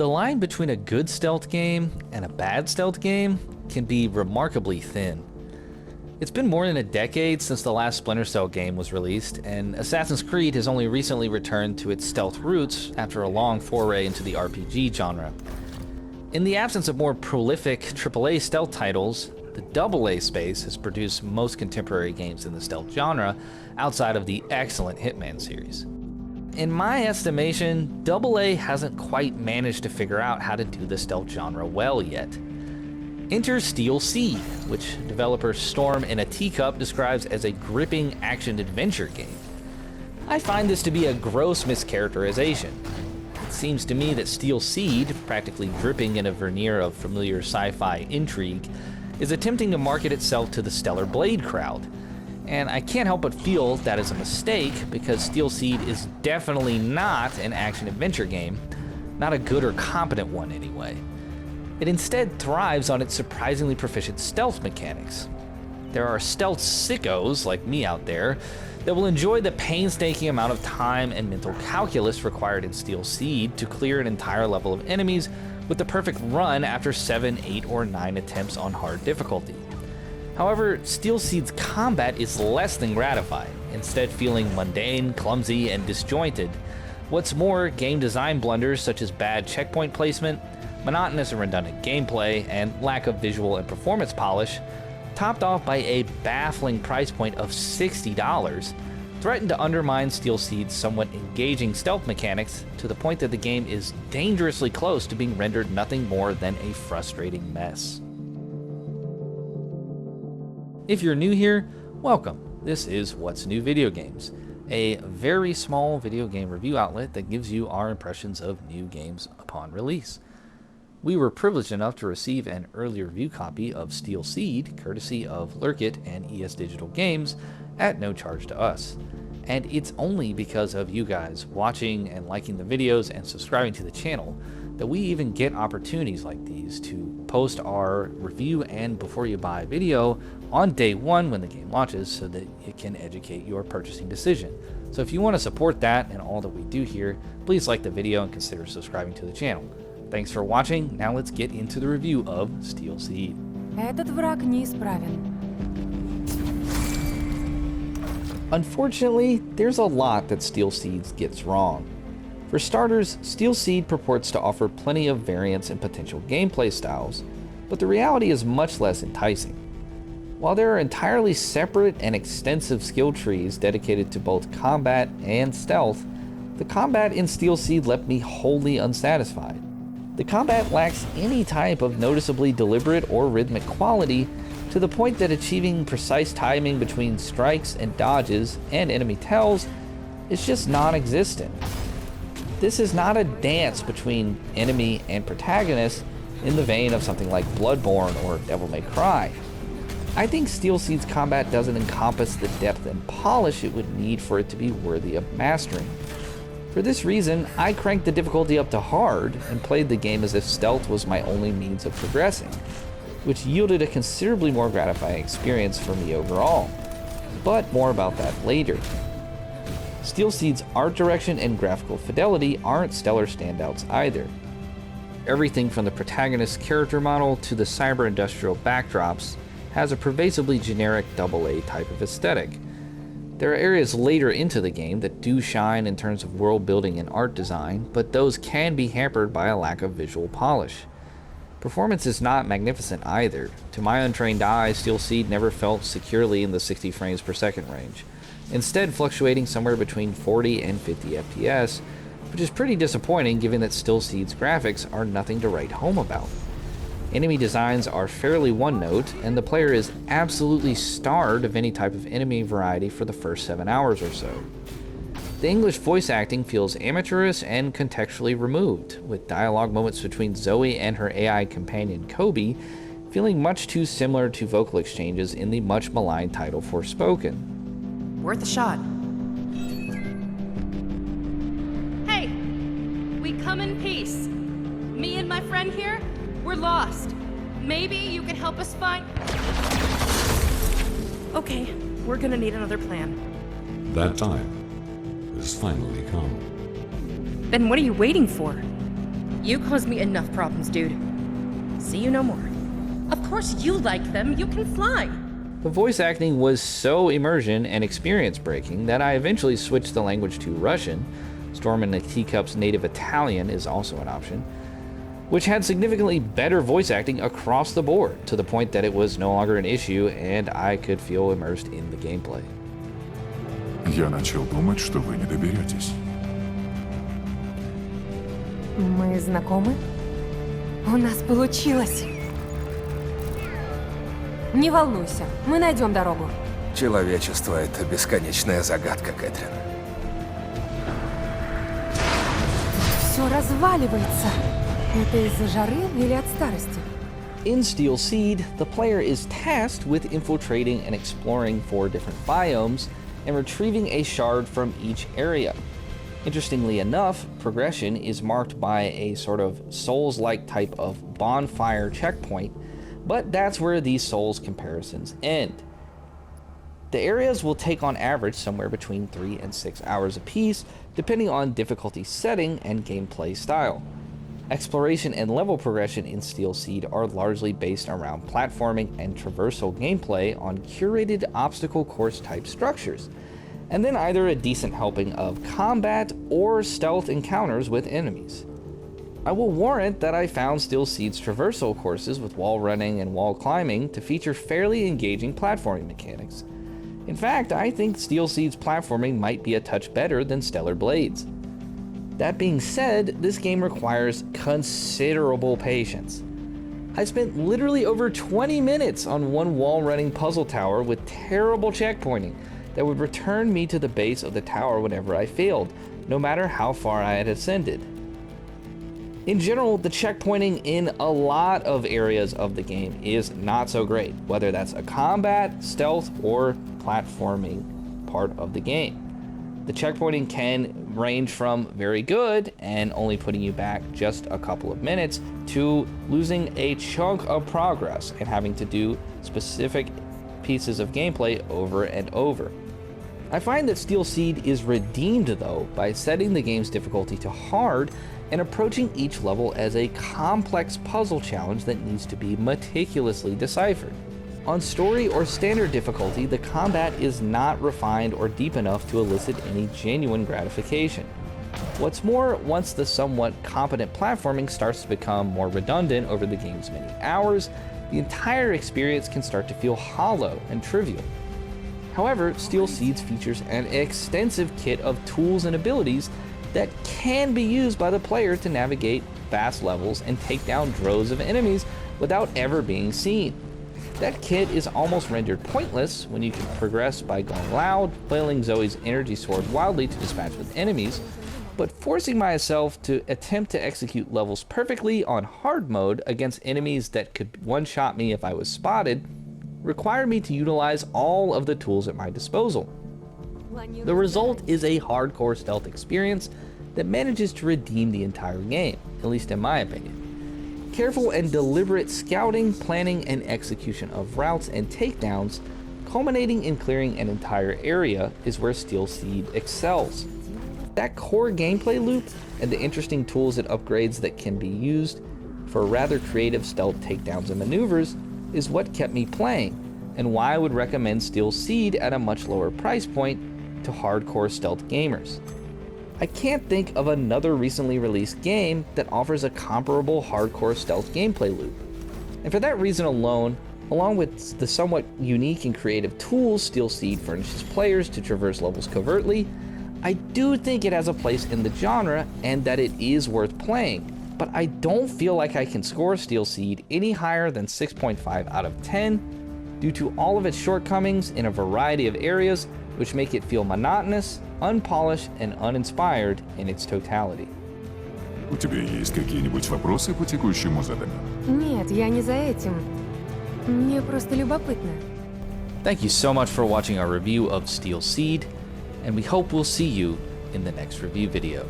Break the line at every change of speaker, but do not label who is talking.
The line between a good stealth game and a bad stealth game can be remarkably thin. It's been more than a decade since the last Splinter Cell game was released, and Assassin's Creed has only recently returned to its stealth roots after a long foray into the RPG genre. In the absence of more prolific AAA stealth titles, the AA space has produced most contemporary games in the stealth genre outside of the excellent Hitman series. In my estimation, AA hasn't quite managed to figure out how to do the stealth genre well yet. Enter Steel Seed, which developer Storm in a Teacup describes as a gripping action-adventure game. I find this to be a gross mischaracterization. It seems to me that Steel Seed, practically dripping in a veneer of familiar sci-fi intrigue, is attempting to market itself to the Stellar Blade crowd. And I can't help but feel that is a mistake, because Steel Seed is definitely not an action-adventure game, not a good or competent one anyway. It instead thrives on its surprisingly proficient stealth mechanics. There are stealth sickos like me out there that will enjoy the painstaking amount of time and mental calculus required in Steel Seed to clear an entire level of enemies with the perfect run after 7, 8, or 9 attempts on hard difficulty. However, Steel Seed's combat is less than gratifying, instead feeling mundane, clumsy, and disjointed. What's more, game design blunders such as bad checkpoint placement, monotonous and redundant gameplay, and lack of visual and performance polish, topped off by a baffling price point of $60, threaten to undermine Steel Seed's somewhat engaging stealth mechanics to the point that the game is dangerously close to being rendered nothing more than a frustrating mess. If you're new here, welcome. This is What's New Video Games, a very small video game review outlet that gives you our impressions of new games upon release. We were privileged enough to receive an early review copy of Steel Seed, courtesy of Lurkit and ES Digital Games, at no charge to us. And it's only because of you guys watching and liking the videos and subscribing to the channel that we even get opportunities like these to post our review and before you buy video on day one when the game launches, so that it can educate your purchasing decision. So if you want to support that and all that we do here, please like the video and consider subscribing to the channel. Thanks for watching. Now let's get into the review of Steel Seed.
Этот враг неисправен.
Unfortunately, there's a lot that Steel Seed gets wrong. For starters, Steel Seed purports to offer plenty of variance and potential gameplay styles, but the reality is much less enticing. While there are entirely separate and extensive skill trees dedicated to both combat and stealth, the combat in Steel Seed left me wholly unsatisfied. The combat lacks any type of noticeably deliberate or rhythmic quality, to the point that achieving precise timing between strikes and dodges and enemy tells is just non-existent. This is not a dance between enemy and protagonist in the vein of something like Bloodborne or Devil May Cry. I think Steel Seed's combat doesn't encompass the depth and polish it would need for it to be worthy of mastering. For this reason, I cranked the difficulty up to hard and played the game as if stealth was my only means of progressing, which yielded a considerably more gratifying experience for me overall. But more about that later. Steel Seed's art direction and graphical fidelity aren't stellar standouts either. Everything from the protagonist's character model to the cyber-industrial backdrops has a pervasively generic AA type of aesthetic. There are areas later into the game that do shine in terms of world building and art design, but those can be hampered by a lack of visual polish. Performance is not magnificent either. To my untrained eye, Steel Seed never felt securely in the 60 frames per second range, instead fluctuating somewhere between 40 and 50 FPS, which is pretty disappointing given that Steel Seed's graphics are nothing to write home about. Enemy designs are fairly one-note, and the player is absolutely starved of any type of enemy variety for the first 7 hours or so. The English voice acting feels amateurish and contextually removed, with dialogue moments between Zoe and her AI companion Koby feeling much too similar to vocal exchanges in the much maligned title Forspoken.
Worth a shot.
Hey, we come in peace. Me and my friend here, we're lost. Maybe you can help us find...
Okay, we're gonna need another plan.
That time has finally come.
Then what are you waiting for?
You caused me enough problems, dude. See you no more. Of course you like them, you can fly.
The voice acting was so immersion and experience breaking that I eventually switched the language to Russian. Storm and the Teacup's native Italian is also an option, which had significantly better voice acting across the board, to the point that it was no longer an issue and I could feel immersed in the gameplay.
Я начал думать, что вы не доберетесь.
Мы знакомы? У нас получилось. Не волнуйся, мы найдем дорогу.
Человечество — это бесконечная загадка, Кэтрин.
Все разваливается. Это из-за жары или от старости?
In Steel Seed, the player is tasked with infiltrating and exploring 4 different biomes and retrieving a shard from each area. Interestingly enough, progression is marked by a sort of Souls-like type of bonfire checkpoint, but that's where these Souls comparisons end. The areas will take on average somewhere between 3 and 6 hours apiece, depending on difficulty setting and gameplay style. Exploration and level progression in Steel Seed are largely based around platforming and traversal gameplay on curated obstacle course type structures, and then either a decent helping of combat or stealth encounters with enemies. I will warrant that I found Steel Seed's traversal courses with wall running and wall climbing to feature fairly engaging platforming mechanics. In fact, I think Steel Seed's platforming might be a touch better than Stellar Blade's. That being said, this game requires considerable patience. I spent literally over 20 minutes on one wall running puzzle tower with terrible checkpointing that would return me to the base of the tower whenever I failed, no matter how far I had ascended. In general, the checkpointing in a lot of areas of the game is not so great, whether that's a combat, stealth, or platforming part of the game. The checkpointing can range from very good and only putting you back just a couple of minutes to losing a chunk of progress and having to do specific pieces of gameplay over and over. I find that Steel Seed is redeemed though by setting the game's difficulty to hard and approaching each level as a complex puzzle challenge that needs to be meticulously deciphered. On story or standard difficulty, the combat is not refined or deep enough to elicit any genuine gratification. What's more, once the somewhat competent platforming starts to become more redundant over the game's many hours, the entire experience can start to feel hollow and trivial. However, Steel Seeds features an extensive kit of tools and abilities that can be used by the player to navigate vast levels and take down droves of enemies without ever being seen. That kit is almost rendered pointless when you can progress by going loud, flailing Zoe's energy sword wildly to dispatch with enemies, but forcing myself to attempt to execute levels perfectly on hard mode against enemies that could one-shot me if I was spotted required me to utilize all of the tools at my disposal. The result is a hardcore stealth experience that manages to redeem the entire game, at least in my opinion. Careful and deliberate scouting, planning, and execution of routes and takedowns, culminating in clearing an entire area, is where Steel Seed excels. That core gameplay loop and the interesting tools and upgrades that can be used for rather creative stealth takedowns and maneuvers is what kept me playing, and why I would recommend Steel Seed at a much lower price point to hardcore stealth gamers. I can't think of another recently released game that offers a comparable hardcore stealth gameplay loop. And for that reason alone, along with the somewhat unique and creative tools Steel Seed furnishes players to traverse levels covertly, I do think it has a place in the genre and that it is worth playing, but I don't feel like I can score Steel Seed any higher than 6.5 out of 10 due to all of its shortcomings in a variety of areas which make it feel monotonous, unpolished, and uninspired in its totality.
У тебя есть какие-нибудь вопросы по текущему заданию?
Нет, я не за этим. Мне просто любопытно.
Thank you so much for watching our review of Steel Seed, and we hope we'll see you in the next review video.